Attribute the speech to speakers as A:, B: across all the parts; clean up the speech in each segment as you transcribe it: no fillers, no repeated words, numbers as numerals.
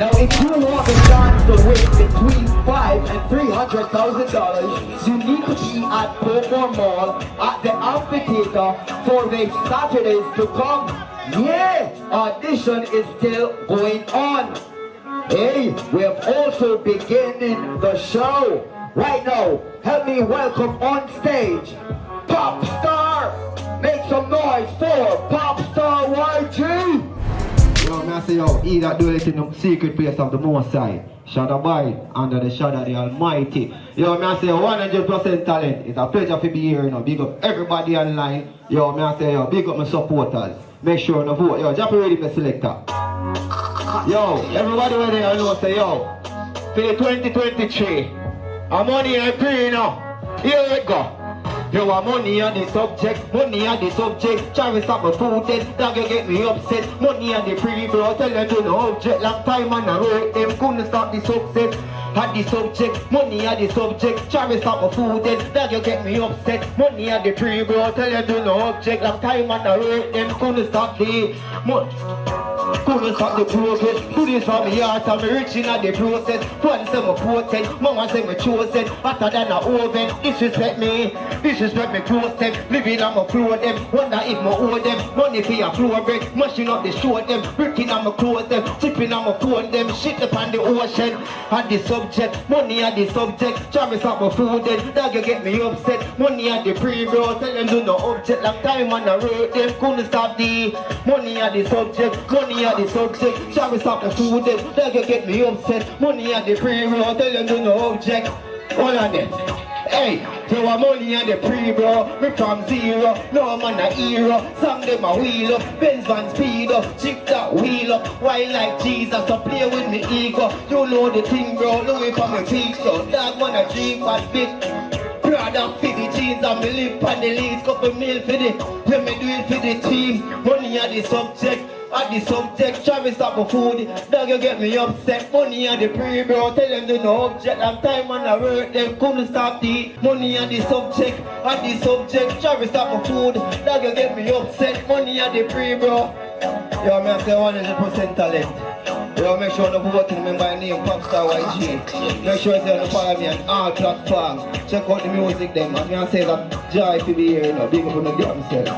A: Now if you want the chance to win between $500,000 and $300,000, you need to be at Perfomer at the amphitheater for the Saturdays to come. Yeah, audition is still going on. Hey, we have also beginning the show. Right now, help me welcome on stage Popstar. Make some noise for Popstar Yg.
B: Yo, man, I say, yo, he that do it in the secret place of the Most High shall abide under the shadow of the Almighty. Yo, man, I say, 100% talent. It's a pleasure to be here, you know. Big up everybody online. Yo, man, I say, yo, big up my supporters. Make sure to vote. Yo, jump ready for selector. Yo, everybody over there, you know, say, yo, for the 2023, I'm money and pray, you know. Here we go. You want money on the subject, money on the subject. Travis up my food then, dog you get me upset. Money on the free bro, tell them to no object. Long time on the road, them couldn't stop the success. Had the subject, money on the subject. Travis up my food then, dog you get me upset. Money on the free bro, tell them to no object. Long time on the road, them couldn't stop the couldn't stop the progress. Couldn't stop me heart, I'm reaching at the process. One say me potent, mama say me chosen. Hotter than a oven, disrespect me close them. Living on my floor them, wonder if me owe them. Money for your floor break, mashing up the show them. Breaking on my clothes them, chipping on my phone them. Shit up on the ocean, on the subject. Money on the subject, Travis up my food then. Dog you get me upset. Money on the pre-bro, tell them do no object. Long time on the road, them couldn't stop the money on the subject. Money on the subject, Travis up the food then. Dog you get me upset. Money on the pre-bro, tell them do no object. Hold on then. Hey, you want money on the pre-bro, me from zero, no man a hero. Some them a wheel up, Benz van speed up, chick that wheel up. Why like Jesus, so play with me ego. You know the thing bro, know it from my feet, so dog man a drink but big. Product for the jeans and me live on the leads. Couple mil for the, let me do it for the team. Money on the subject. At the subject, Travis up my food. Dog you get me upset. Money on the pre-bro, tell them do no object. Long time on the work, them couldn't stop the money on the subject. At the subject, Travis up my food. Dog you get me upset. Money on the pre-bro. Yo, me I say 100% talent. Yo, make sure to vote in me by name Popstar Yg. Make sure you follow me on all platforms. Check out the music them. And me I say that joy to be here, you know. Big up on the damn self.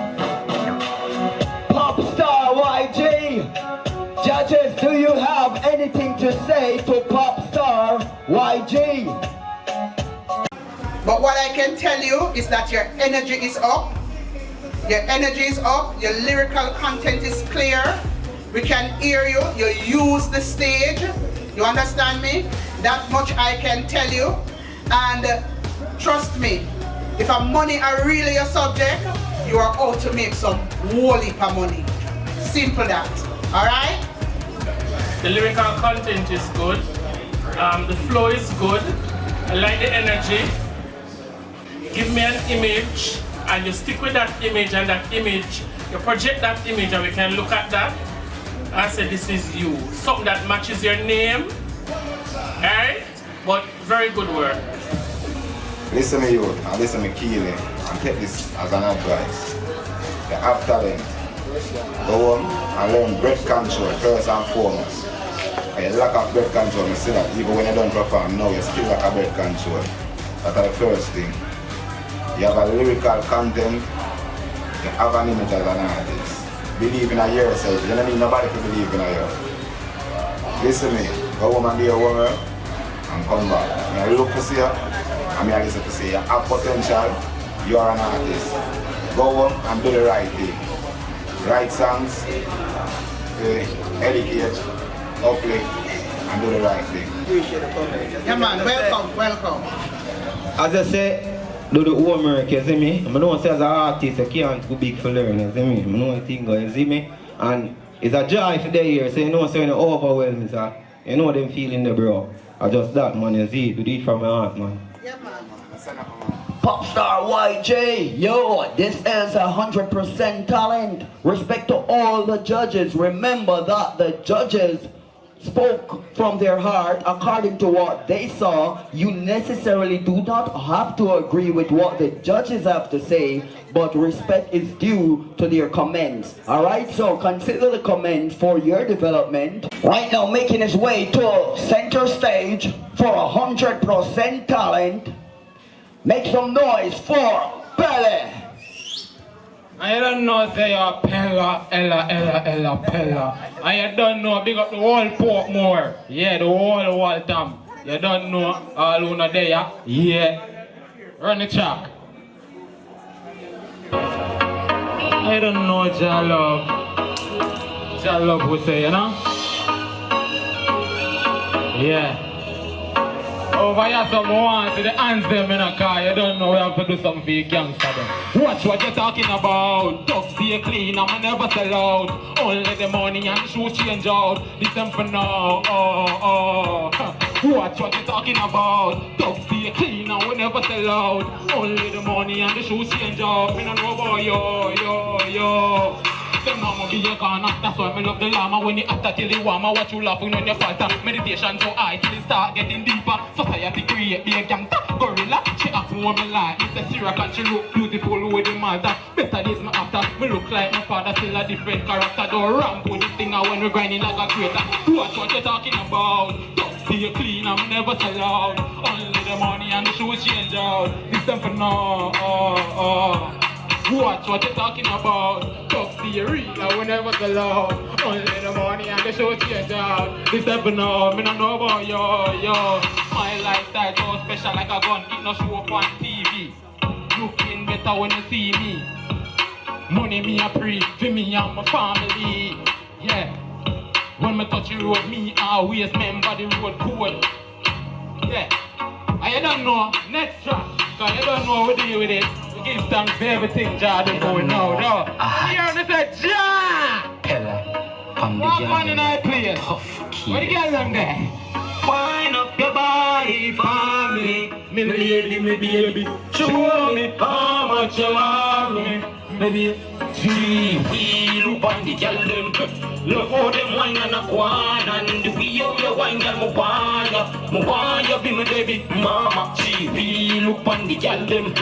A: Popstar Yg. Judges, do you have anything to say to Popstar Yg?
C: But what I can tell you is that your energy is up. Your energy is up. Your lyrical content is clear. We can hear you. You use the stage. You understand me? That much I can tell you. And trust me, if money are really your subject, you are out to make some whole heap of money. Simple that. Alright?
D: The lyrical content is good. The flow is good. I like the energy. Give me an image and you stick with that image, and that image, you project that image and we can look at that and say this is you. Something that matches your name. Alright? But very good work.
E: Listen to you and listen to Keely and take this as an advice. You have talent. Go home and learn breath control first and foremost. And you lack of breath control, you see that even when you don't perform now, you still lack of breath control. That's the first thing. You have a lyrical content, you have an image as an artist. Believe in yourself, you don't need nobody to believe in you. Listen to me, go home and be a woman and come back. I look to see you, and I listen to see you have potential, you are an artist. Go home and do the right thing. Write songs, educate, uplift, and do the right thing.
C: Yeah man, welcome.
B: As I say, do the homework, you see me? I know say as an artist, you can't go big for learn, you see me? I know the thing, you see me? And it's a joy for the year, so you know when you overwhelm, so you know them feeling the bro. I just that man, you see, do it from my heart, man.
C: Yeah man.
A: Popstar Yg, yo, this is 100% talent. Respect to all the judges. Remember that the judges spoke from their heart according to what they saw, you necessarily do not have to agree with what the judges have to say, but respect is due to their comments. Alright, so consider the comments for your development. Right now, making his way to center stage for 100% talent. Make some noise for Pella.
F: I don't know, say you're Pella, Ella, Pella. I don't know, big up the whole Portmore. Yeah, the whole Waltham. You don't know, all who not there, yeah. Run the track. I don't know, Jalove. Jalove would say, you know? Yeah. Over here, someone see the hands them in a car. You don't know we have to do something for your gangster them. Watch what you're talking about. Ducks stay clean, I'ma never sell out. Only the money and the shoes change out. Listen for now. Watch what you're talking about. Ducks stay clean, and we never sell out. Only the money and the shoes change out. Me no know about yo. Them mama be your corner, that's why me love the llama. When you after till you warm, I watch you laughing when you falter. Meditation so high till it start getting deeper. Society create be a gangster, gorilla. She ask me what me like, me say Syria and she look beautiful with the Malta. Better days me after, me look like my father, still a different character. Don't ramp with this thing when we grinding like a creator. Watch what you're talking about. Don't be clean, I'm never sell out. Only the money and the shoes change out. Listen for now. Watch what you're talking about. Tough theory, I will never sell out. Only the money and the show change out. This ever know, me no know about yo. My lifestyle so special like a gun, it no show up on TV. Looking better when you see me. Money me a pre, for me and my family. Yeah. When me touch the road, me always remember the road code. Yeah. I don't know, next track, cause I don't know what to do with it. Give thanks for everything Jordan going now, no. Here they say, Jah!
G: Pella, on the
F: What man in our place?
G: tough key.
F: What the girl them there?
G: Wind up your body for me, me lady, me baby. Show me how much you love me, baby. See, we look on the girl them. Look how them wine and a quan and the way how you wine, girl, me want you be my baby mama. See, we look on the girl them.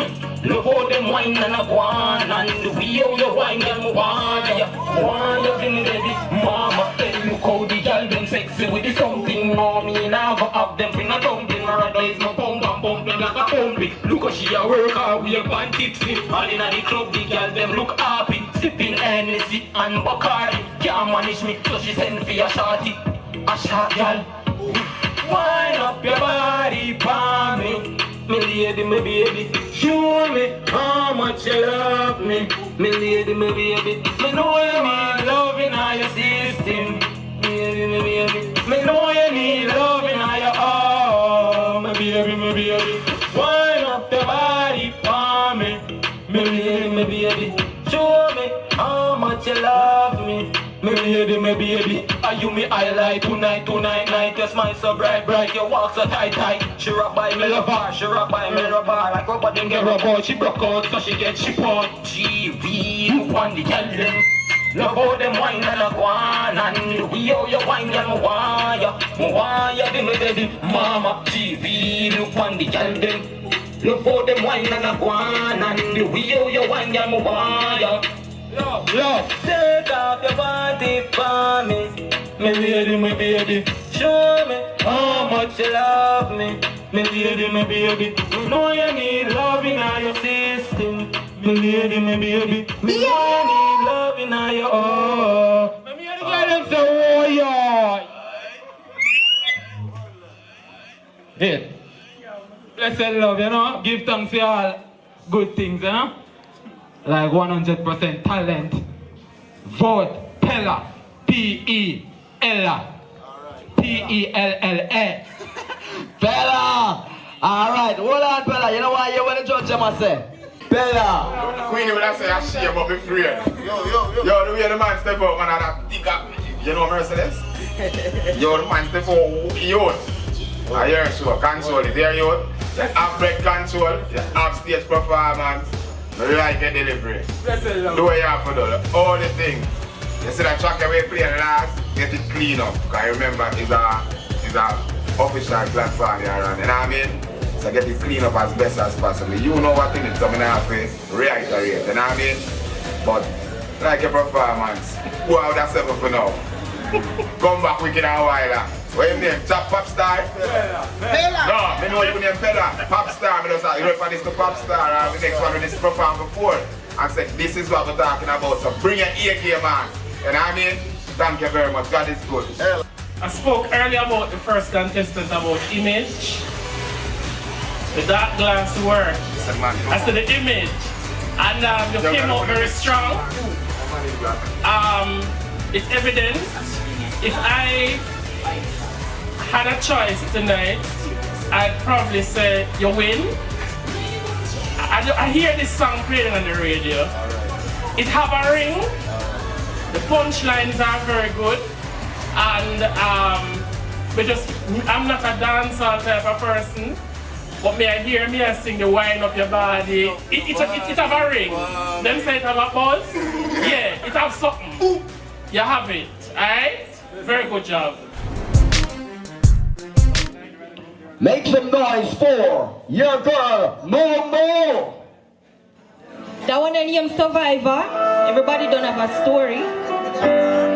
G: Look how them wine and a quan and the way how you wine, girl, me want you be my baby mama. Hey, look how the girl them sexy with the something. No, me now go have them for no dumpling. My rather is my pump and pumping like a pumping. Look how she a work hard, we a pan tipsy. All in the club, the girl them look happy. Sipping Hennessy and Bacardi. Can't manage me, so she send for a shorty. A short girl. Wind up your body for me, me lady, me baby. Show me how much you love me, me lady, me baby. Me know you need love in all your system, me lady, me baby. Me know you need love in all your heart, me baby, me baby. Wind up your body for me, me lady, me baby. Show me how much you love me, me lady, me baby. Are you me highlight tonight, night? Your smile so bright, your walk so tight. She rock by me love her, like rubber then get rubber. She broke out so she get she out. She real on the girl them. Love how them wine and a guan and the way how you wine, girl, me want you be my baby mama. She real on the girl them. Love how them wine and a guan and the way how you wine, girl, me want you. Yo, take off your body for me, me lady, me baby. Show me how much you love me, me lady, me baby. You know you need love in all your system, me lady, me baby. Me know you need love in all your heart.
F: Let me hear the girl them say, oh yeah. Hey, blessed love, you know. Give thanks for all good things, you know. Like 100% talent. Vote Pella. P-E-L-A. P-E-L-L-A.
A: Pella! Alright, hold on, Pella. You know why you want to judge them, I say? Pella!
E: Queen, when I say I see about be free. Yo, the way the man step up, man, that pick up. You know Mercedes? Yo, the man step up, yo. I hear so, console is there, yo. Have break console, have stage performance. Like a delivery. Do what you have to do, all the things. You see that track we playing last, get it clean up. Because I remember it's a official platform here around, you know what I mean? So get it clean up as best as possible. You know what in it, so I have to reiterate, you know what I mean? But like your performance, who out that seven for now? Come back wicked and a while. What your name? Top Popstar?
C: Pella.
E: No, I know you name Pella. Popstar, I just you refer this to Popstar and the next one with this perform before. And say this is what we're talking about. So bring your ear here, man. You know what I mean? Thank you very much. God is good.
D: I spoke earlier about the first contestant about image. The dark glass word. I said the image. And you came out very strong. It's evident. If I had a choice tonight, I'd probably say you win. I hear this song playing on the radio. It have a ring. The punchlines are very good. And I'm not a dancehall type of person. But me I hear me I sing the wind up your body. It have a ring. Them say it have a buzz. Yeah, it have something. You have it. Alright? Very good job.
A: Make some noise for your girl, Momo.
H: That one name Survivor. Everybody don't have a story.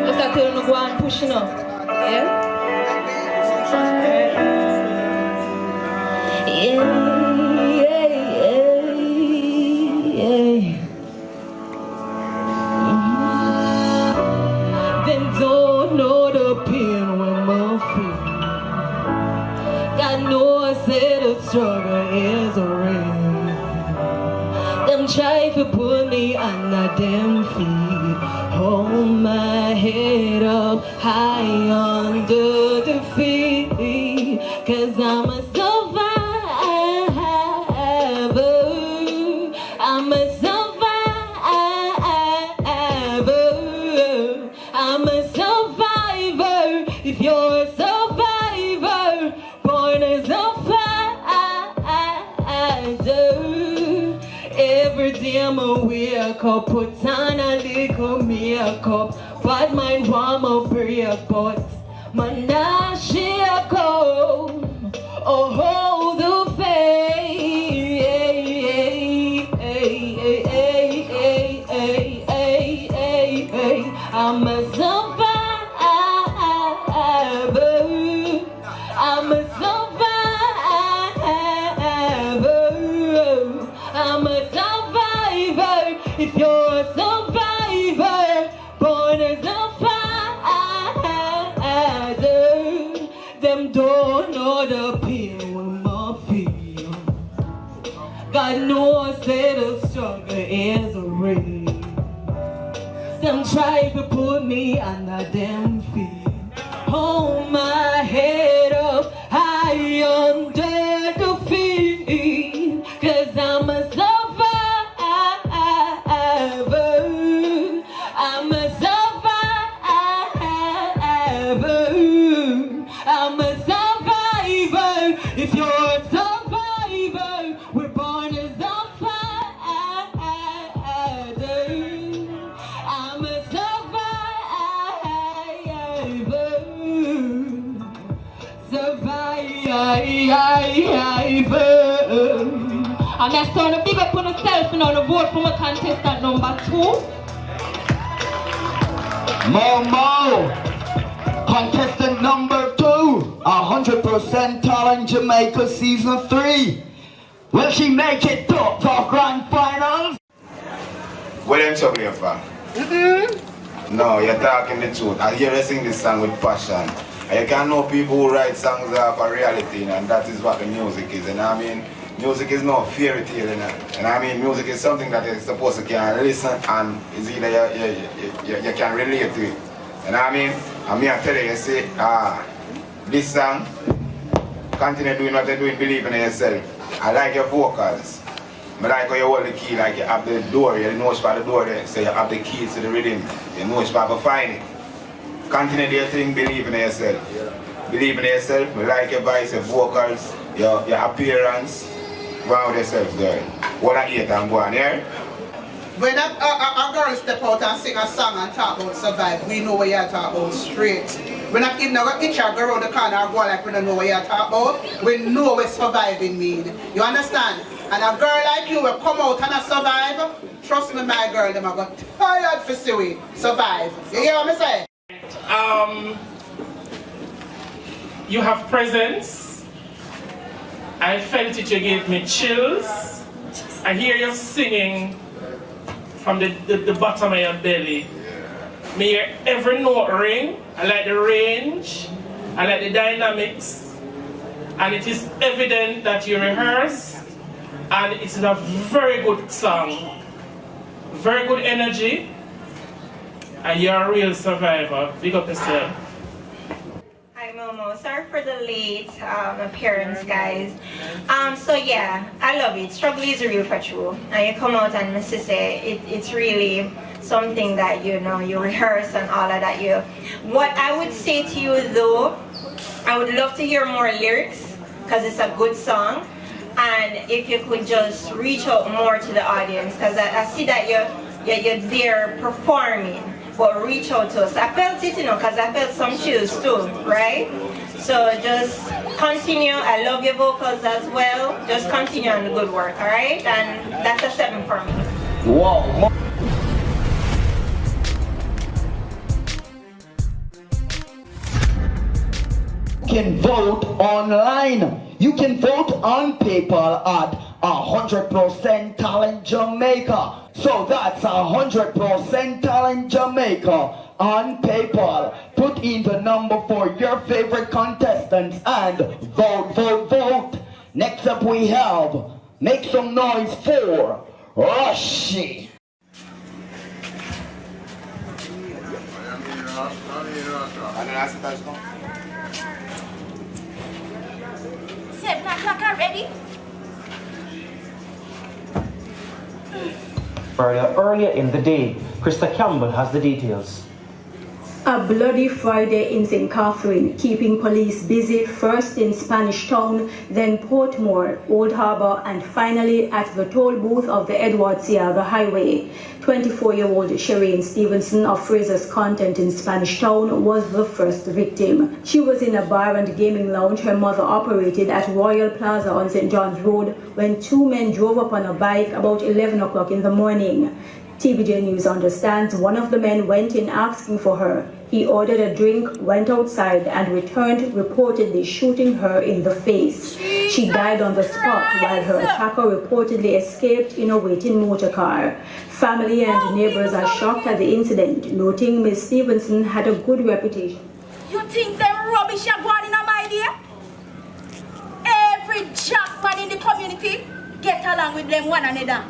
H: Just have to go and pushing up. Yeah? Them don't know the pain when my feet. God knows that the struggle is real. Them try to put me under them feet. Hold my head up high under the feet. Cause I'm a survivor. I'm a survivor. I'm a survivor. If you're a survivor, born as a fighter. Every day I wake up, put on a little makeup. Bad mind want my break, but man not shake up. Oh, hold the faith. I'm a survivor. I'm a survivor. I'm a survivor. If you're a survivor, born as a fighter. Them don't know the pain when I feel. God knows that the struggle is real. Them try to put me under them feet. Hold my head up high under the feet. Cause I'm a survivor. I'm a survivor. I'm a survivor. If you're a survivor, we're born as a fighter. I'm a survivor. And that's on a big up on yourself and on a vote for my contestant number 2.
A: Momo, contestant number 2, 100% talent Jamaica season 3. Will she make it to the grand finals?
E: What them trouble for? No, you're talking the truth. I hear you sing this song with passion. And you can know people who write songs are for reality, and that is what the music is. And I mean, music is no fairy tale, and I mean, music is something that you're supposed to can listen, and it's either you can relate to it. And I mean, I'm here to tell you, say, this song, continue doing what you're doing, believe in yourself. I like your vocals. I like how you hold the key, like you have the door, you know it's by the door there, so you have the keys to the rhythm, you know it's by find it. Continue your thing, believe in yourself. Believe in yourself, I like your voice, your vocals, your appearance. Go on with yourself, girl. What I eat and go on, yeah?
C: When a girl step out and sing a song and talk about survive, we know what you're talking about straight. When I even go each other around the corner and go like we don't know what you're talking about, we know what surviving mean. You understand? And a girl like you will come out and a survive. Trust me, my girl, them are got tired for see survive. You hear what I say?
D: You have presence. I felt it, you gave me chills. I hear you singing from the bottom of your belly. I hear every note ring. I like the range. I like the dynamics. And it is evident that you rehearse. And it is a very good song. Very good energy. And you're a real survivor. Big up yourself.
I: Hi Momo, sorry for the late appearance, guys. So yeah, I love it. Struggle is real for true. And you come out and Mrs. say it's really something that you know you rehearse and all of that. What I would say to you though, I would love to hear more lyrics because it's a good song. And if you could just reach out more to the audience, because I see that you're there performing. But reach out to us. I felt it, you know, because I felt some chills too, right? So just continue. I love your vocals as well. Just continue on the good work, all right? And that's a 7 for me.
A: Wow. You can vote online. You can vote on PayPal at 100% Talent Jamaica. So that's 100% Talent Jamaica on PayPal. Put in the number for your favorite contestants and vote, vote, vote. Next up we have, make some noise for Roshi.
I: Already?
J: Earlier in the day, Krista Campbell has the details.
K: A bloody Friday in St. Catherine, keeping police busy first in Spanish Town, then Portmore, Old Harbour, and finally at the toll booth of the Edward Seaga Highway. 24-year-old Shireen Stevenson of Fraser's Content in Spanish Town was the first victim. She was in a bar and gaming lounge her mother operated at Royal Plaza on St. John's Road when 2 men drove up on a bike about 11 o'clock in the morning. TVJ News understands one of the men went in asking for her. He ordered a drink, went outside, and returned, reportedly shooting her in the face. She died on the spot while her attacker reportedly escaped in a waiting motor car. Family and neighbors are shocked at the incident, noting Ms. Stevenson had a good reputation.
L: You think them rubbish are going in my idea? Every jackman in the community get along with them one another.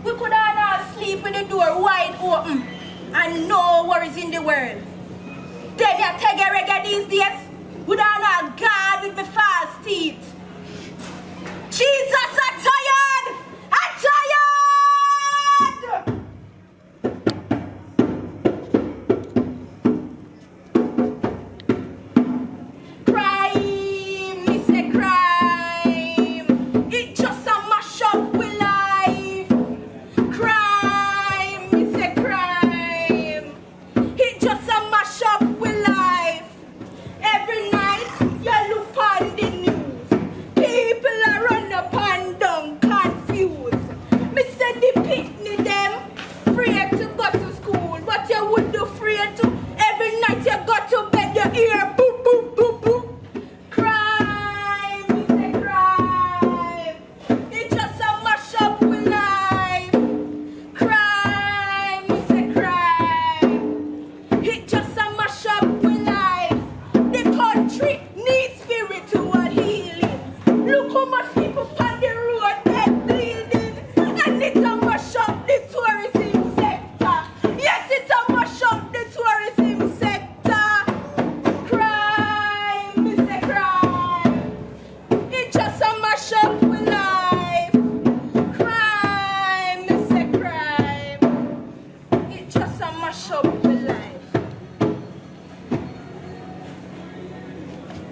L: We could all sleep with the door wide open and no worries in the world. Then you take a reggae these days, we don't know God with my false teeth. Jesus, I'm tired! I'm tired! Crime, me say crime. It just a mash up with life. Crime, me say crime. It just a mash up with life. Every night you look on the news. People are run up and down confused. Me say the picnic them afraid to go to school, but you would do afraid to. Every night you go to bed, you hear boop boop boop boop. Crime, me say crime. It just a mash up with life. Crime, me say crime. It just a mash up with life. The country needs spiritual healing. Look how much people on the road dead bleeding. And it a mash up the tourism sector. Yes, it a mash up the tourism sector. Crime, me say crime. It just a mash up with life. Crime, me say crime. It just a mash up with life.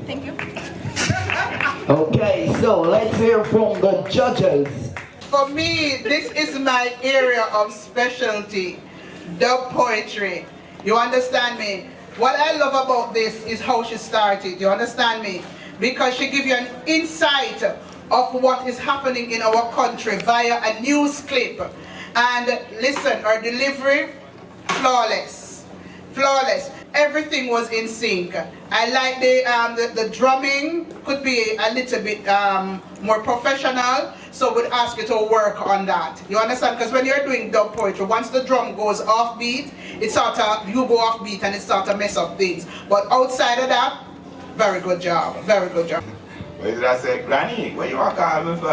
L: Thank you.
A: Okay, so let's hear from the judges.
C: for me, this is my area of specialty, dub poetry. You understand me? What I love about this is how she started, you understand me? Because she gives you an insight of what is happening in our country via a news clip. And listen, her delivery, flawless, flawless. Everything was in sync. I like the drumming could be a little bit more professional, so we'd ask you to work on that. You understand? Because when you're doing dub poetry, once the drum goes off beat, it sort of, you go off beat and it starts to mess up things. But outside of that, very good job, very good job.
E: What did I say? Granny, what you want to call me for?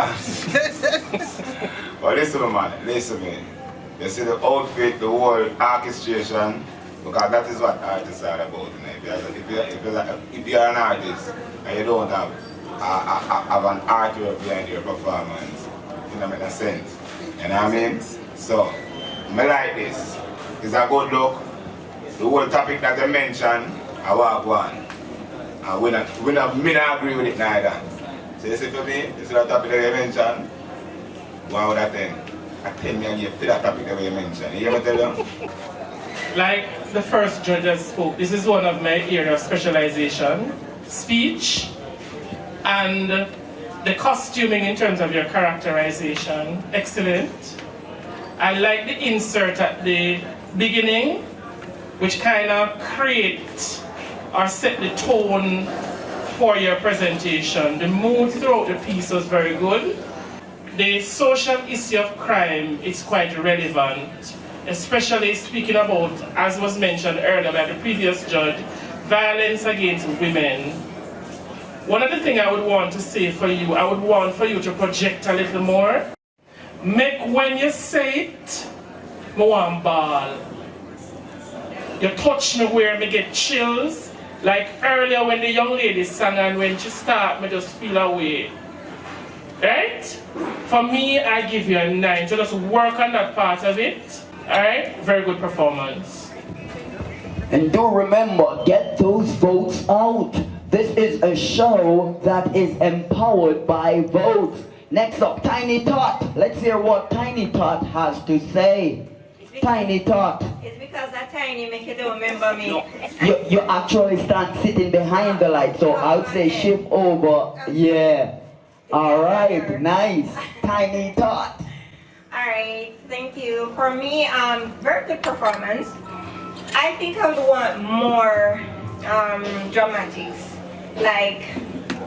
E: Well, listen, man, listen, man. You see the outfit, the whole orchestration, because that is what artists are about. If you're an artist and you don't have an artwork behind your performance, it doesn't make sense. You know what I mean? So, I like this. It's a good look. The whole topic that you mentioned, I walk one. And we not agree with it neither. So you see for me, this is the topic that you mentioned. 1 out of 10. I 10 and you feel that topic that you mentioned. You ever tell them?
D: Like the first judge that spoke, this is one of my area of specialization. Speech and the costuming in terms of your characterization, excellent. I like the insert at the beginning, which kind of create or set the tone for your presentation. The mood throughout the piece was very good. The social issue of crime is quite relevant, especially speaking about, as was mentioned earlier by the previous judge, violence against women. One of the things I would want to say for you, I would want for you to project a little more. Make when you say it, I want ball. You touch me where me get chills. Like earlier when the young lady sang and when she start, me just feel away. Right? For me, I give you a 9. So just work on that part of it. Alright? Very good performance.
A: And do remember, get those votes out. This is a show that is empowered by votes. Next up, Tiny Tot. Let's hear what Tiny Tot has to say. Tiny Tot.
I: It's because that tiny make you don't remember me.
A: You actually stand sitting behind the light, so I would say shift over. Yeah. Alright, nice. Tiny Tot.
I: Alright, thank you. For me, very good performance. I think I would want more dramatics. Like,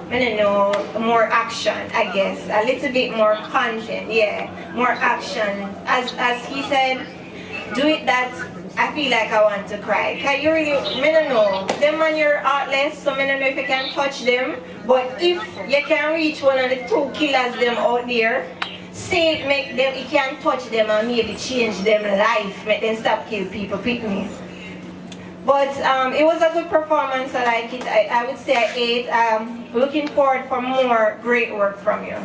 I: I don't know, more action, I guess. A little bit more content, yeah. More action. As he said, do it that I feel like I want to cry. Cause you really, I don't know, them on your artless, so I don't know if you can touch them. But if you can reach one of the 2 killers them out there, say it make them, you can touch them and maybe change them life, make them stop kill people, pick me. But it was a good performance, I like it. I would say I 8. Looking forward for more great work from you.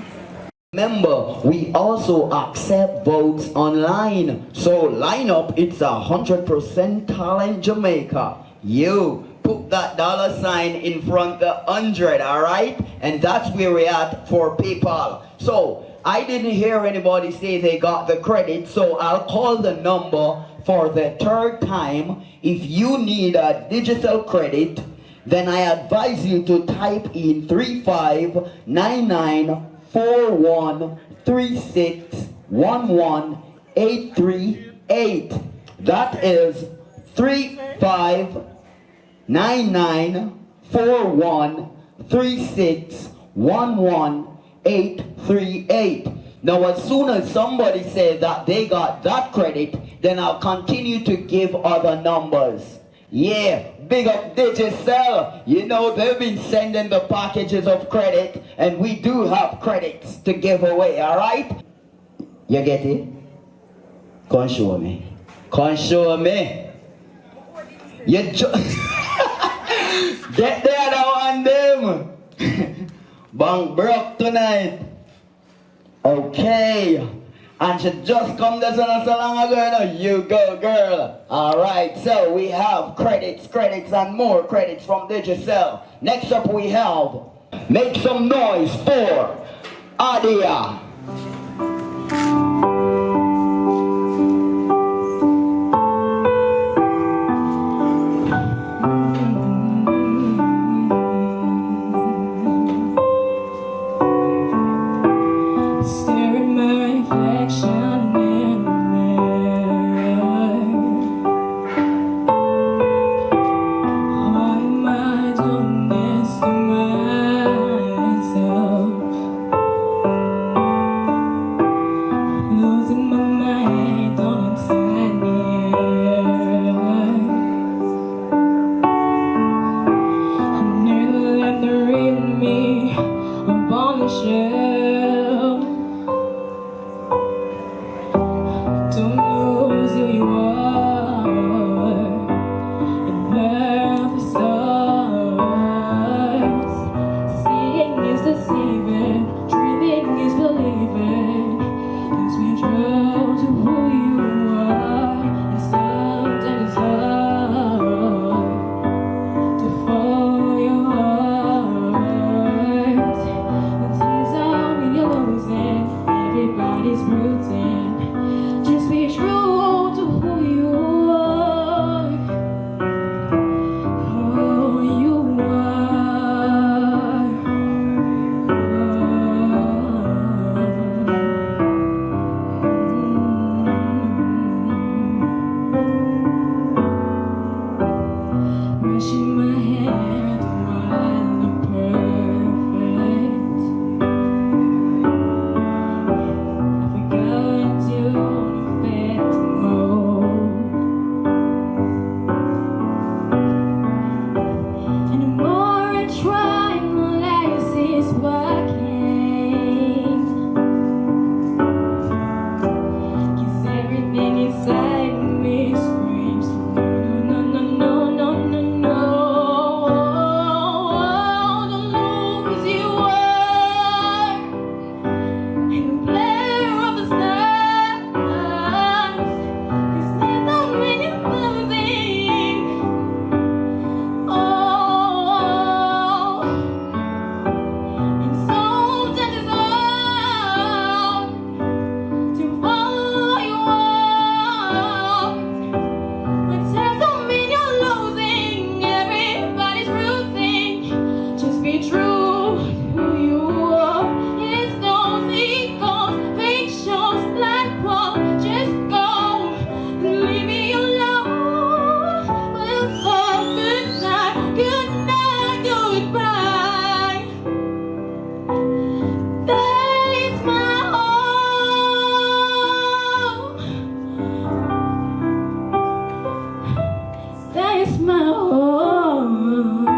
A: Remember, we also accept votes online. So line up, it's 100% Talent Jamaica. You put that $sign in front of 100, alright? And that's where we're at for PayPal. So I didn't hear anybody say they got the credit, so I'll call the number for the 3rd time. If you need a digital credit, then I advise you to type in 35994136118838. That is 35994136118838. Now as soon as somebody says that they got that credit, then I'll continue to give other numbers. Yeah, big up Digicel. You know, they've been sending the packages of credit, and we do have credits to give away, alright? You get it? Come show me. Come show me. You get there now on them. Bang broke tonight. Okay. And she just come there so long ago. You go, girl. Alright, so we have credits, and more credits from Digicel. Next up we have, make some noise for Aliyah.
H: my home.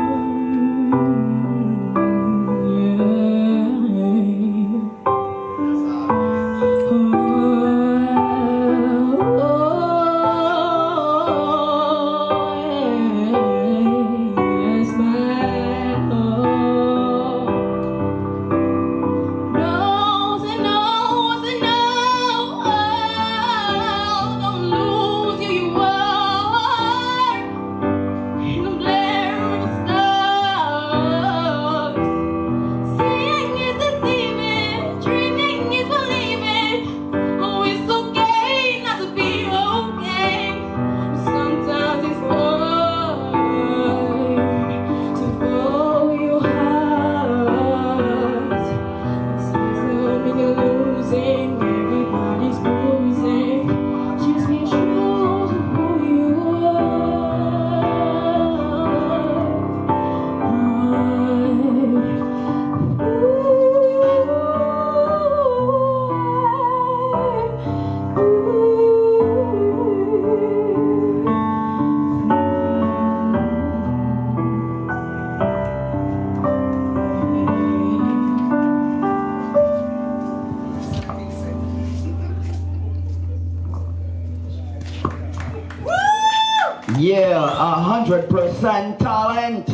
A: Yeah, 100% talent.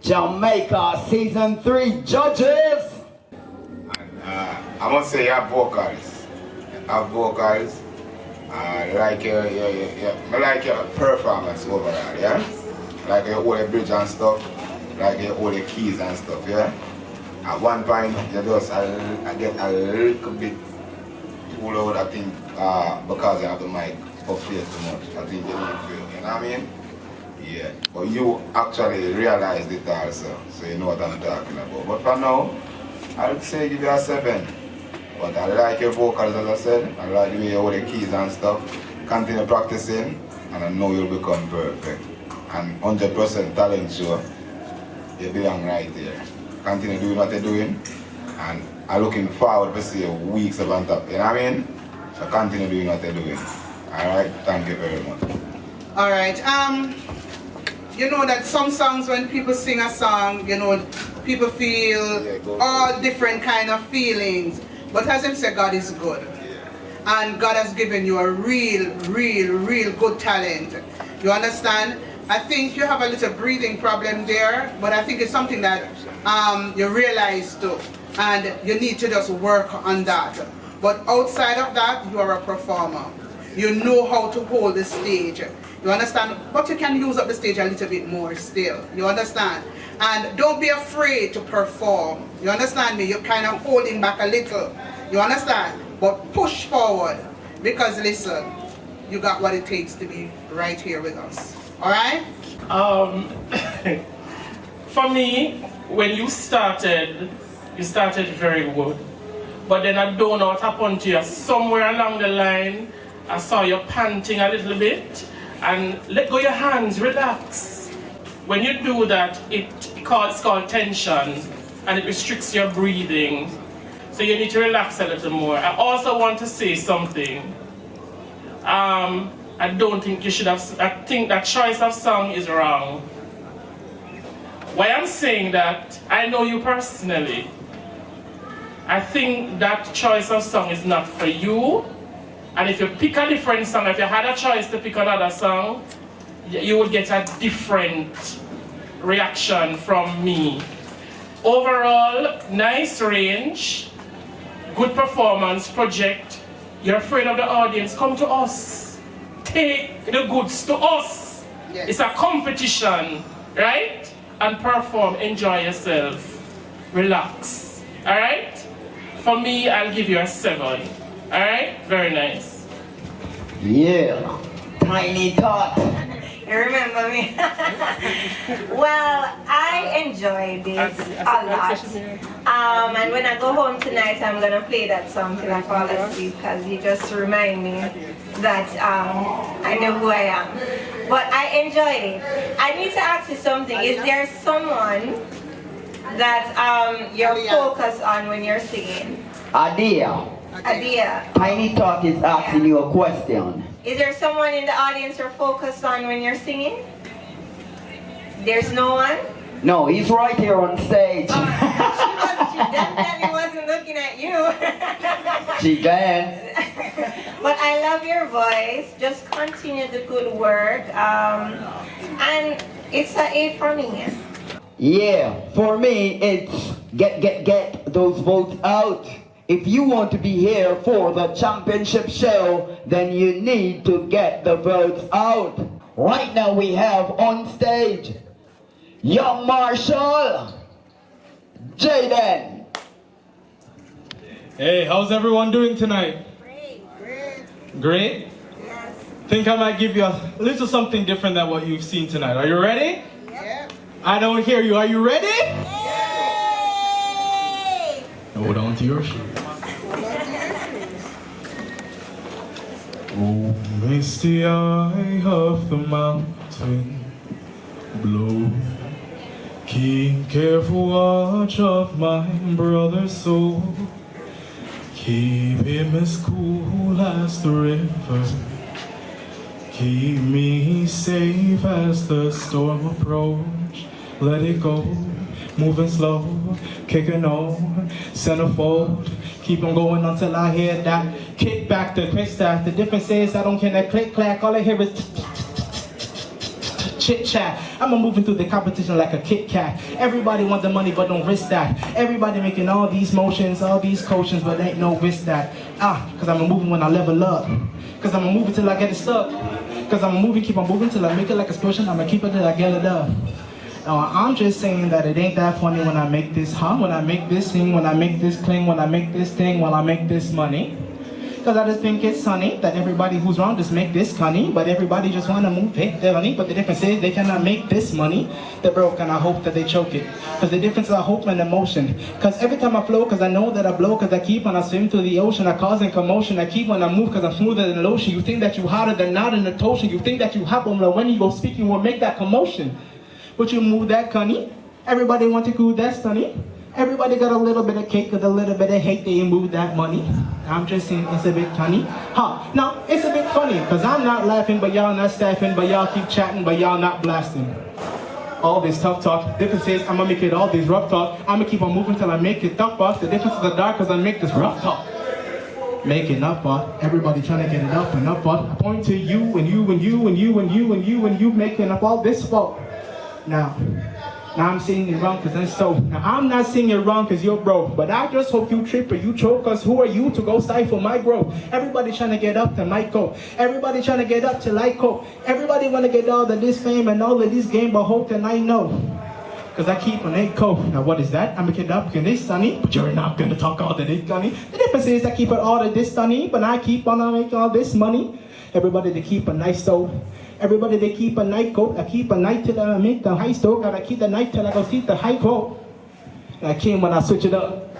A: Jamaica Season 3 judges.
E: I must say you have vocals. I like your performance overall, yeah? Like your whole bridge and stuff, like your whole keys and stuff, yeah? At one point, you just I get a little bit too loud, I think, because you have the mic up here too much. I think you need to, you know what I mean? Yeah. But you actually realized it also, so you know what I'm talking about. But for now, I would say give you a 7. But I like your vocals, as I said. I like the way you hold the keys and stuff. Continue practicing, and I know you'll become perfect. And 100% talent show, you belong right there. Continue doing what you're doing, and I'm looking forward to see you weeks up on top. You know what I mean? So continue doing what you're doing. Alright, thank you very much.
C: Alright, you know that some songs, when people sing a song, you know, people feel all different kind of feelings. But as him said, God is good. And God has given you a real good talent. You understand? I think you have a little breathing problem there, but I think it's something that you realize too. And you need to just work on that. But outside of that, you are a performer. You know how to hold the stage. You understand? But you can use up the stage a little bit more still. You understand? And don't be afraid to perform. You understand me? You're kind of holding back a little. You understand? But push forward. Because listen, you got what it takes to be right here with us. Alright?
D: For me, when you started very good. But then I don't know what happened to you. Somewhere along the line, I saw you panting a little bit. And let go your hands, relax. When you do that, it's called tension, and it restricts your breathing. So you need to relax a little more. I also want to say something. I don't think you should have, I think that choice of song is wrong. Why I'm saying that, I know you personally. I think that choice of song is not for you. And if you pick a different song, if you had a choice to pick another song, you would get a different reaction from me. Overall, nice range, good performance, project. You're afraid of the audience, come to us. Take the goods to us. Yes. It's a competition, right? And perform, enjoy yourself. Relax, all right? For me, I'll give you a 7. Alright, very nice.
A: Yeah, Tiny Tot.
I: You remember me? Well, I enjoyed it a lot. And when I go home tonight, I'm going to play that song till I fall asleep because you just remind me that I know who I am. But I enjoyed it. I need to ask you something. Is there someone that you're focused on when you're singing?
A: Aliyah. Tiny Talk is asking you a question.
I: Is there someone in the audience you're focused on when you're singing? There's no one?
A: No, he's right here on stage.
I: She definitely wasn't looking at you.
A: She can.
I: But I love your voice. Just continue the good work. And it's an 8 for me.
A: Yeah, for me, it's get those votes out. If you want to be here for the championship show, then you need to get the votes out. Right now we have on stage Young Marshall, Jaden.
F: Hey, how's everyone doing tonight?
I: Great.
F: Great?
I: Yes.
F: Think I might give you a little something different than what you've seen tonight. Are you ready?
I: Yeah.
F: I don't hear you. Are you ready?
I: Yay!
F: Hold on to your shoes. Oh, misty eye of the mountain, blow. Keep careful watch of my brother's soul. Keep him as cool as the river. Keep me safe as the storm approach. Let it go, moving slow, kicking on, centerfold. Keep on going until I hear that kick back the quick start. The difference is I don't care that click clack. All I hear is chit chat. I'm moving through the competition like a Kit Kat. Everybody want the money but don't risk that. Everybody making all these motions, all these coachings, but ain't no risk that. Cause I'm moving when I level up. Cause I'm moving till I get it stuck. Cause I'm moving, keep on moving till I make it like a explosion. I'ma keep it till I get it up. I'm just saying that it ain't that funny when I make this hum, when I make this sing, when I make this cling, when I make this thing, when I make this money. Cause I just think it's funny that everybody who's wrong just make this funny, but everybody just wanna move it, their money. But the difference is they cannot make this money. They're broke and I hope that they choke it. Cause the difference is I hope and emotion. Cause every time I flow, cause I know that I blow, cause I keep when I swim through the ocean, I causing commotion. I keep when I move, cause I'm smoother than lotion. You think that you hotter than not in the ocean. You think that you hot, but when you go speak, you will make that commotion. But you move that cunny. Everybody want to cool that stunny. Everybody got a little bit of cake with a little bit of hate, they move that money. I'm just saying it's a bit funny. Now, it's a bit funny, because I'm not laughing, but y'all not staffing, but y'all keep chatting, but y'all not blasting. All this tough talk, difference is I'm gonna make it all this rough talk. I'm gonna keep on moving till I make it tough talk. The difference is the dark, because I make this rough talk. Making up part, everybody trying to get it up and up part. I point to you and you and you and you and you and you and you making up all this fault. Now I'm singing it wrong because I'm so. Now I'm not singing it wrong because you're broke, but I just hope you trip or you choke, cause who are you to go stifle my growth? Everybody trying to get up to my go. Everybody trying to get up till I cope. Everybody want to get all of this fame and all of this game, but hope that I know. Cause I keep on it cold. Now what is that? I'm gonna get up and it's sunny, but you're not gonna talk all of this gunny. The difference is I keep it all of this sunny, but I keep on making all this money. Everybody they keep a nice soul. Everybody they keep a night coat. I keep a night till I make the high stoke. And I keep the night till I go see the high coat. And I came when I switch it up.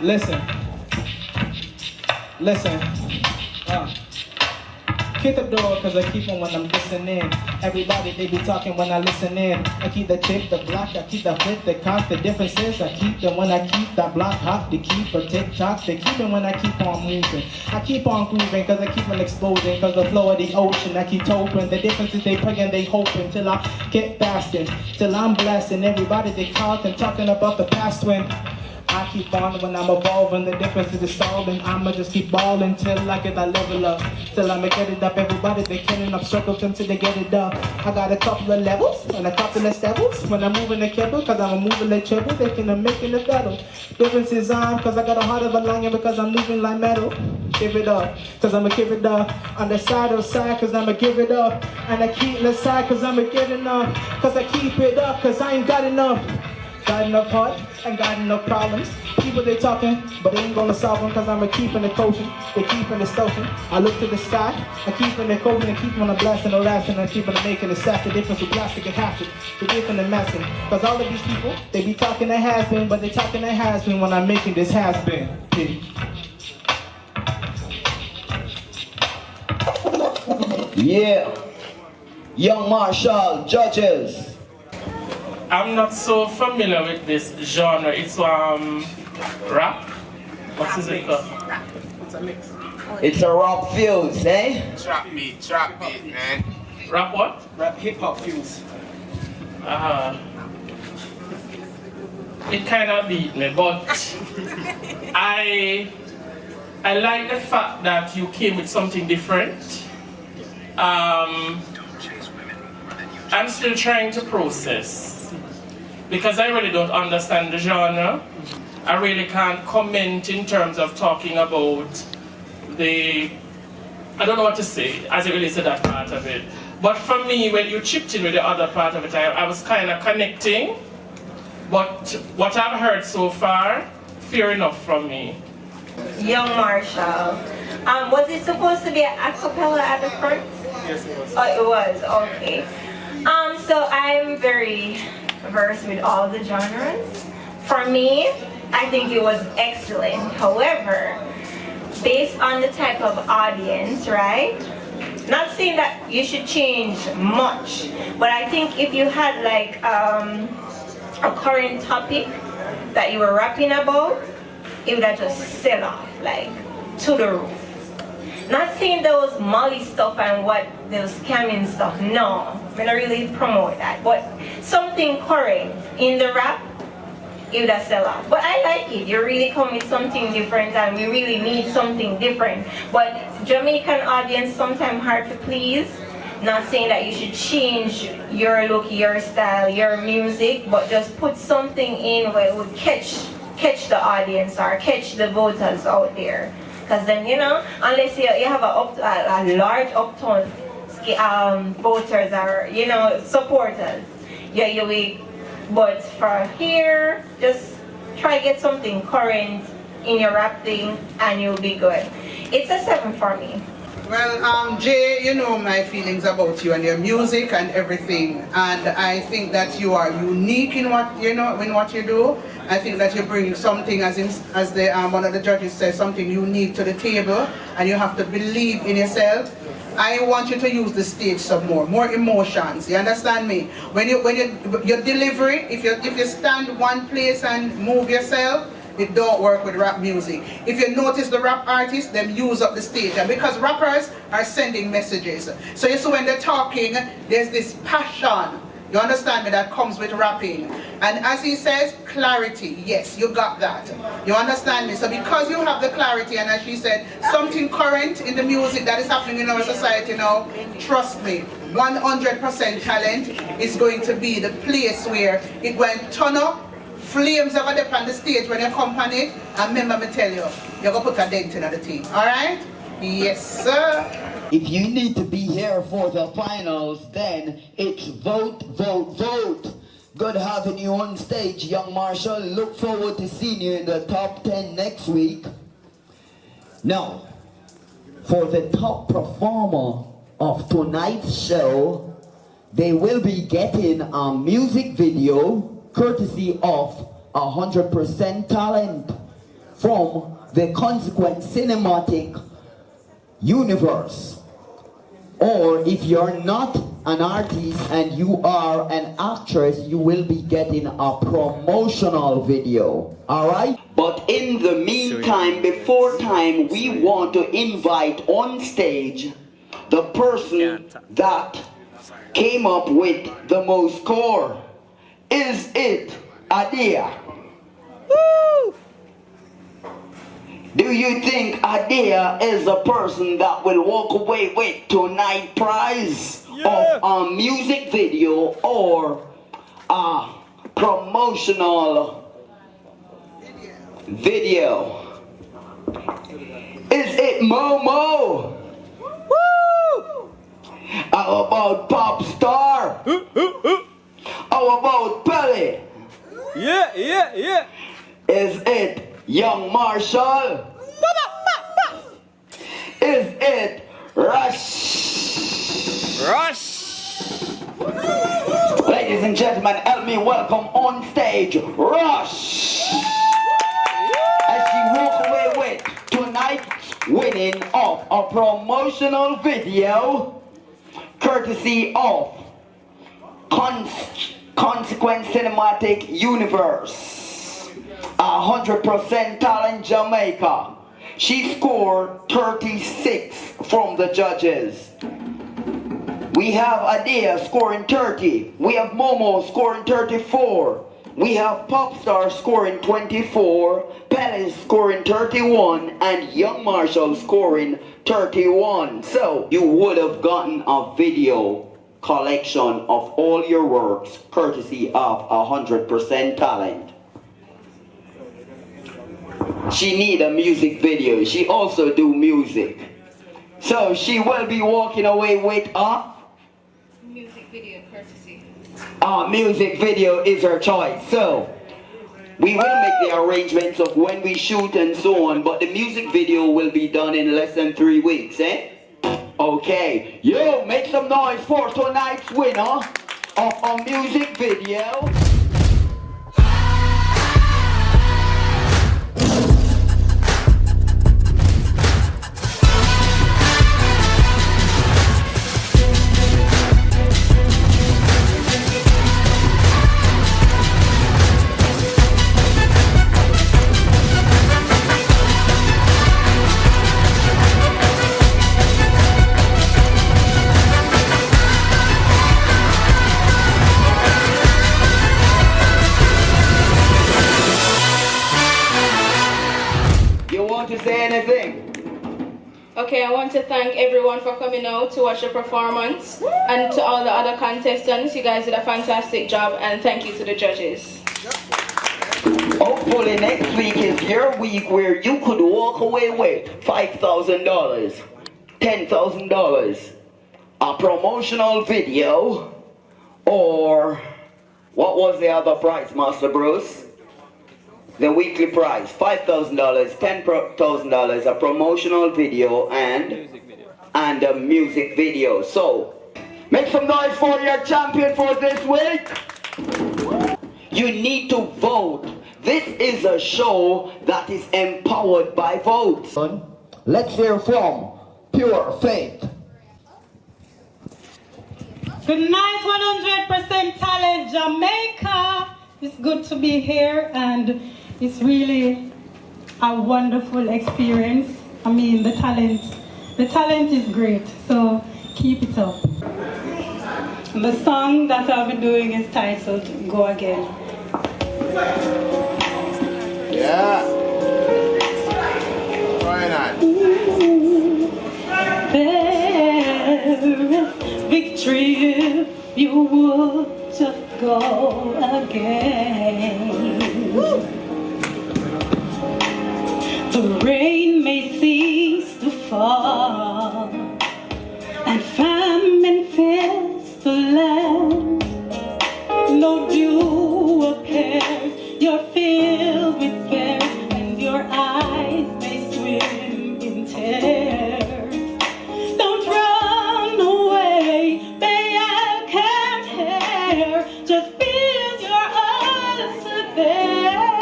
F: Listen. Kick the door cause I keep on when I'm listening. Everybody they be talking when I listen in. I keep the tip, the block, I keep the flip, the cock. The difference is I keep them when I keep that block hot. They keep a tick-tock, they keep it when I keep on moving. I keep on grooving cause I keep on exploding. Cause the flow of the ocean I keep hoping. The difference is they praying, they hoping till I get fasting. Till I'm blasting everybody they talking about the past when I keep on when I'm evolving. The difference is the stalling. I'ma just keep balling till I get that level up. Till I'ma get it up. Everybody they killing up circles until they get it up. I got a couple of levels and a couple of stevels. When I'm moving the kibble, cause I'm moving the treble, they can making the battle. Difference is cause I got a heart of a lion because I'm moving like metal. Give it up, cause I'ma give it up. On the side of side, cause I'ma give it up. And I keep the side, cause I'ma get enough. Cause I keep it up, cause I ain't got enough. Got enough heart and got enough problems. People they talking, but they ain't gonna solve them. Cause I'ma keep in the coaching, they keep in the stoking. I look to the sky, I keep in the coaching and keep on the blasting the last and I keep on making the sass. The difference with plastic and hatchet, the difference in massing. Cause all of these people, they be talking that has been, but they talking that has been when I'm making this has been.
A: Yeah. Young Marshall, judges.
D: I'm not so familiar with this genre. It's rap. What is it called?
C: It's a mix.
A: It's a rap fuse, eh?
E: Trap beat, man.
D: Rap what?
C: Rap hip hop fuse.
D: It kind of beat me, but I like the fact that you came with something different. I'm still trying to process because I really don't understand the genre. I really can't comment in terms of talking about I don't know what to say as it relates to that part of it. But for me, when you chipped in with the other part of it, I was kind of connecting. But what I've heard so far, fair enough from me.
I: Young Marshall. Was it supposed to be an acapella at the front?
D: Yes, it was.
I: Oh, it was, okay. So I'm very versed with all the genres. For me, I think it was excellent. However, based on the type of audience, right? Not saying that you should change much, but I think if you had like a current topic that you were rapping about, it would have just sell off, like, to the roof. Not saying those Molly stuff and what those scamming stuff, no. I don't really promote that. But something current in the rap, it would have sell off. But I like it. You really come with something different and we really need something different. But Jamaican audience sometimes hard to please. Not saying that you should change your look, your style, your music, but just put something in where it would catch the audience or catch the voters out there. Because then, you know, unless you have a large uptown voters or, you know, supporters, yeah, you will. But for here, just try get something current in your rap thing and you'll be good. It's a 7 for me.
C: Well, Jay, you know my feelings about you and your music and everything, and I think that you are unique in what you know in what you do. I think that you bring something, as the one of the judges says, something unique to the table, and you have to believe in yourself. I want you to use the stage some more emotions. You understand me? When you deliver it, if you stand one place and move yourself, it don't work with rap music. If you notice the rap artists, them use up the stage. And because rappers are sending messages. So you see when they're talking, there's this passion, you understand me, that comes with rapping. And as he says, clarity. Yes, you got that. You understand me? So because you have the clarity, and as she said, something current in the music that is happening in our society now, trust me, 100% talent is going to be the place where it went turn up. Flames over there on the stage when you accompany it, and remember me tell you, you're going to put a dent in the thing, alright? Yes, sir.
A: If you need to be here for the finals, then it's vote, vote, vote. Good having you on stage, Young Marshall. Look forward to seeing you in the top 10 next week. Now, for the top performer of tonight's show, they will be getting a music video courtesy of 100% talent from the Consequent Cinematic Universe. Or if you're not an artist and you are an actress, you will be getting a promotional video. Alright? But in the meantime, before time, we want to invite on stage the person that came up with the most score. Is it Aliyah? Woo! Do you think Aliyah is a person that will walk away with tonight's prize of a music video or a promotional video? Is it Momo? Woo! How about Popstar? How about Pella? Yeah. Is it Young Marshall? Is it Roshi? Ladies and gentlemen, help me welcome on stage Roshi. As she walks away with tonight's winning of a promotional video courtesy of Consequent Cinematic Universe, 100% talent Jamaica. She scored 36 from the judges. We have Aliyah scoring 30. We have Momo scoring 34. We have Popstar scoring 24. Pella scoring 31. And Young Marshall scoring 31. So you would have gotten a video collection of all your works courtesy of 100% Talent. She need a music video. She also do music. So she will be walking away with a
L: Music video courtesy.
A: Music video is her choice. So we will make the arrangements of when we shoot and so on, but the music video will be done in less than 3 weeks, eh? Okay, yo, make some noise for tonight's winner of a music video. To say anything?
M: Okay, I want to thank everyone for coming out to watch the performance, and to all the other contestants. You guys did a fantastic job, and thank you to the judges.
A: Hopefully next week is your week where you could walk away with $5,000, $10,000, a promotional video, or what was the other prize, Master Bruce? The weekly prize, $5,000, $10,000, a promotional video, and a music video. So, make some noise for your champion for this week. You need to vote. This is a show that is empowered by votes.
B: Let's hear from Pure Faith.
N: Good night, 100% Talent Jamaica. It's good to be here, and it's really a wonderful experience. I mean, the talent is great, so keep it up. The song that I'll be doing is titled Go Again.
E: Yeah. Why not?
N: There is victory if you would just go again. The rain may cease to fall, and famine fills the land. No dew appears, you're filled with fear, and your eyes may swim in tears. Don't run away, Baal can't hear, just build your altar there.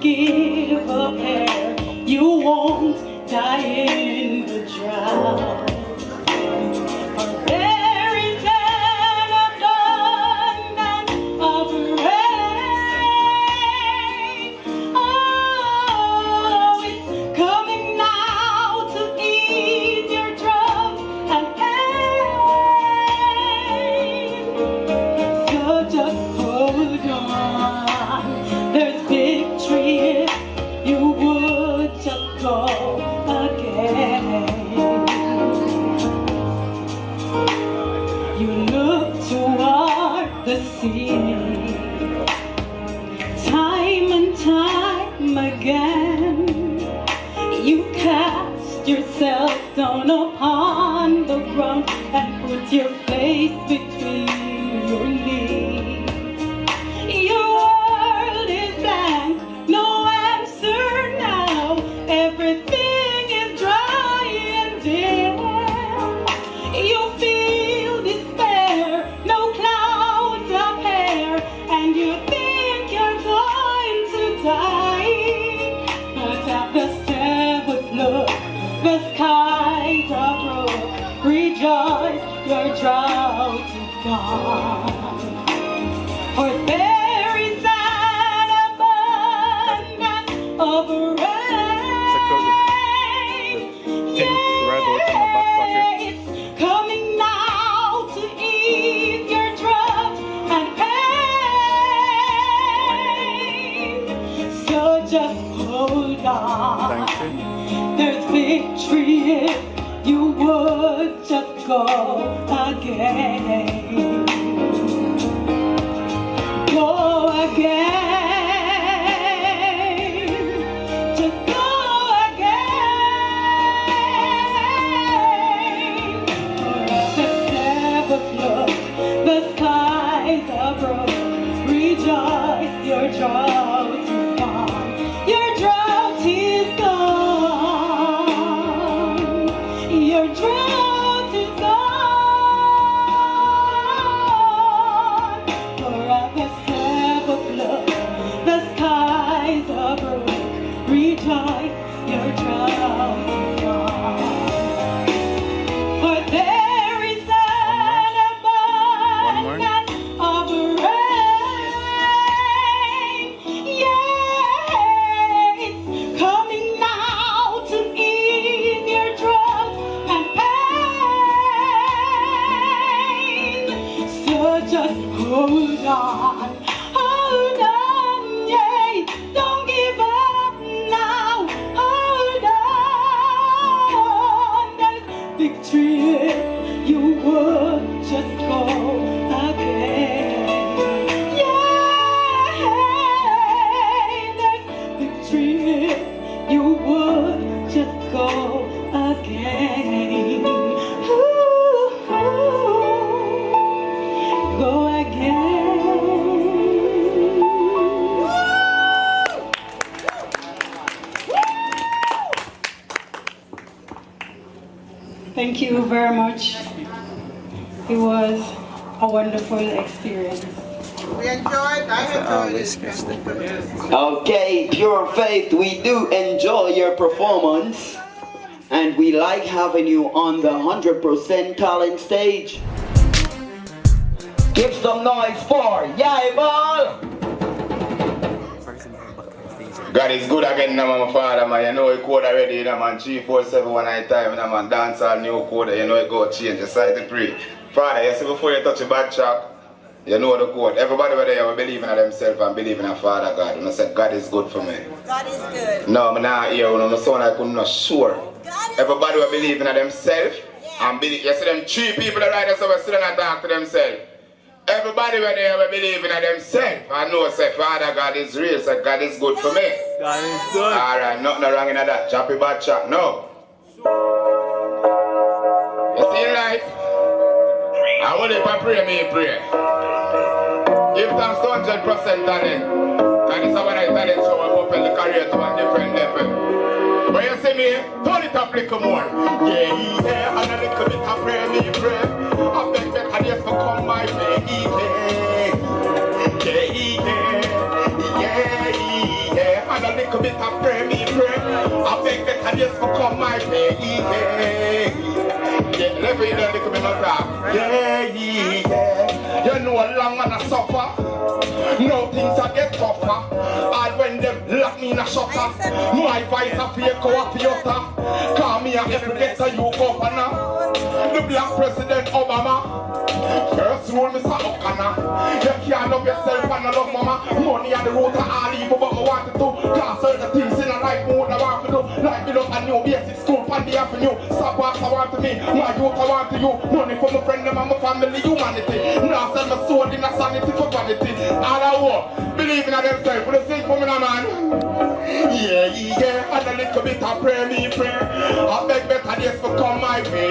N: Give up here, you won't die in the drought. For there is an abundance of rain. Oh, it's coming now to ease your drought and pain. So just hold on, there's victory if you would just go again. You look toward the sea, time and time again. You cast yourself down upon the ground and put your face between your knees. Your world is blank, no answer now. Everything is dry and dim. You feel despair, no clouds appear, and you think you're going to die. But at the seventh look, the skies are drought is gone. For there is an abundance of rain. It's coming now to ease your drought and pain. So just hold on. There's victory if you would just go again. Go again. Just go again. The seventh look, the skies are broken. Rejoice, your drought is gone. Your drought is gone. Your drought is gone. For at the seventh look, the skies are broken. Rejoice, your drought is gone. For there is an abundance of rain. Yeah, it's coming now to ease your drought and pain. So just hold on, yeah. Don't give up now. Hold on, there's victory if you would just go again. Yeah, there's victory if you would just go again. Ooh, go again. Thank you very much. It was a wonderful experience.
C: We enjoyed. I enjoyed it.
A: Okay, Pure Faith, we do enjoy your performance and we like having you on the 100% talent stage. Give some noise for Yeyball!
E: God is good again, now, my father, man. You know he code already, you know, man. 347 night time, you know, man. Dance all new code, you know it go change. Just like to pray. Father, you see before you touch a bad track, you know the code. Everybody over there will believe in themselves and believe in a Father God. And I said, God is good for me.
I: God is good.
E: No, I'm not here, you know, my son, I couldn't not sure. Everybody will believe in themselves and believe. You see them 3 people that right there, so still not talk to themselves. Everybody when they ever believe in themselves, I know, say, Father God is real, say, God is good for me.
O: God is good.
E: Alright, nothing wrong in that. Choppy bad chat, no. You see life? I will if I pray, me pray. Give thanks to 100% talent. And this is what I talent show I open the career to a different level. But you see me, turn it up a little more. Yeah, and a little bit of pray, me pray. I beg better days to come my way. Yeah, and a little bit of pray, me pray. I beg better days to come my way. Yeah, let me know a little bit of that. Yeah. You know long and I suffer. No things I get tougher. And when them lock me in a shutter, my voice a fake or a theater. Call me a every ghetto you governor. The black president Obama. First rule, Mr. O'Connor. You can't love yourself and I love mama. Money on the road to all evil, but I want to do. Can't certain things in a life mode I want to do. Like build up a new basic school on the avenue. Stop what I want to me, my youth I want to you. Money for my friend and my family, humanity. Now sell my soul in a sanity for vanity. All I want, believe in themselves, for the sake for me, man. Yeah, and a little bit of prayer, me pray. I beg better days to come my way.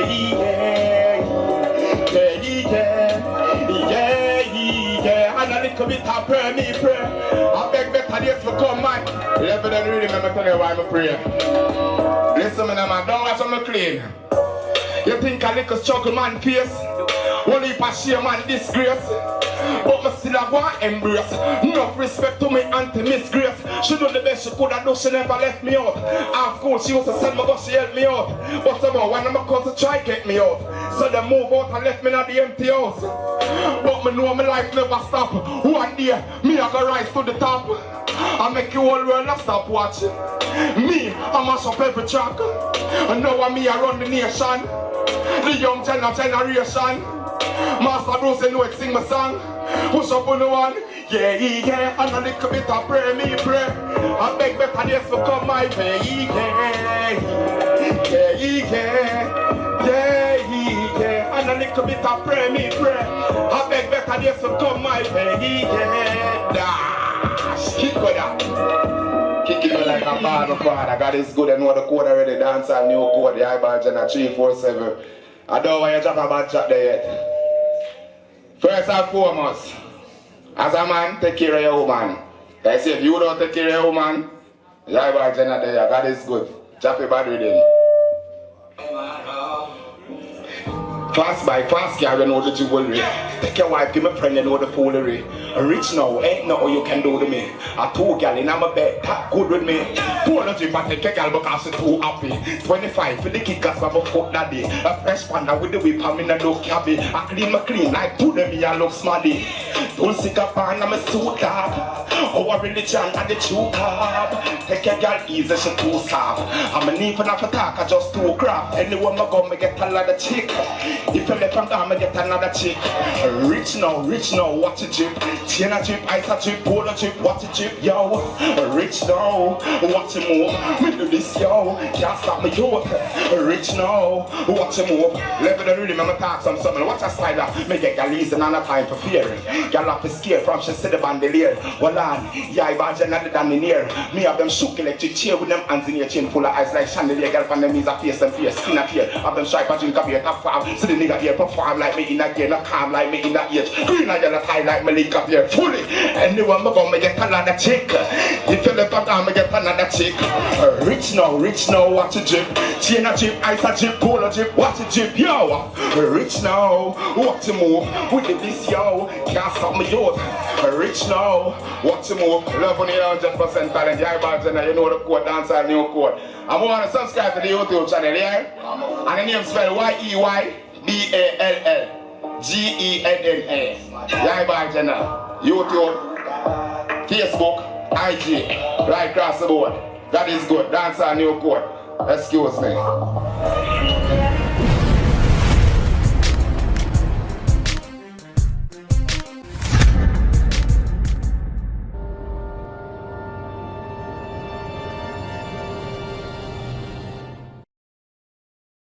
E: Yeah, and a little bit of prayer, me pray. I beg better days to come my. Let me then really remember tell you why I pray. Listen, man, don't watch me clean. You think a little struggle man face? One heap of shame and disgrace. But me still a go and embrace. Enough respect to me auntie Miss Grace. She do the best she could have done, she never left me out. Of course she used to send me but she helped me out. But somehow one of my cousins try to get me out. So they move out and left me in the empty house. But me know my life never stop. One day, me I go rise to the top. I make you all world stop watching. Me, I mash up every track. And now me I run the nation. The young generation. Master Bruce, you know it, sing my song. Push up on the one. Yeah, yeah. And a little bit of pray, me pray. I beg better days to come my way. Yeah, yeah, yeah. And a little bit of pray, me pray. I beg better days to come my way. Yeah. Dash. Kick with that. Kick it like a bad of father. God is good. I know the code already. Dance and new code. The Yeyball Jenna 347. I don't want you to talk about chat there yet. First and foremost, as a man, take care of your woman. I say if you don't take care of your woman, Yeyball Jenna there, God is good. Chop your bad with him. Fast by fast, you know the jewelry. Take your wife, give me a friend, you know the foolery. Rich now, ain't nothing you can do to me. I two gal in my bed, that good with me. Pull a drip, I take a gal because she's too happy. 25 for the kickers from a foot daddy. A fresh panda with the whip, I'm in a low cabby. I clean my clean, like two them, me I look smarty. Don't stick up on, I'm a suit dog. Oh, I really chant at the true card. Take a gal easy, she too soft. I'm a need for not to talk, I just too crap. Anyone I go, me get a lot of chick. If you left from down, I get another chick. Rich now, watch it drip. Chain a drip, ice a drip, pole a drip, watch it drip, yo. Rich now, watch it move. Me do this, yo, can't stop me, yo. Rich now, watch it move. Level the rhythm, I'ma talk some something. Watch a slider, me get gal easy, and a time for fear. Gal up is scared from she see the bandolier. Well on, Yeyball Jenna than the near. Me have them shook electric chair with them hands in your chin full of eyes like chandelier. Girl from them knees a face and face, skin a tear. Have them stripe a drink a beer, top 5. So the nigga here perform like me in a gear, not calm like me in a age. Green and yellow tie like me link up here fully. Anyone me gonna get another chick. If you left up down, me get another chick. Rich now, watch it drip. Chain a drip, ice a drip, pole a drip, watch it drip, yo. Rich now, watch it move. With the this, yo, can't stop me, yo. Rich now, watch it move. Love on 100% talent, Yeyball Jenna, you know the code, dance our new code. I want to subscribe to the YouTube channel, yeah? And the name spelled YEYBALLGENNA. Yeyball Jenna. YouTube, Facebook, IG, right across the board. That is good. Dance our new code. Excuse me.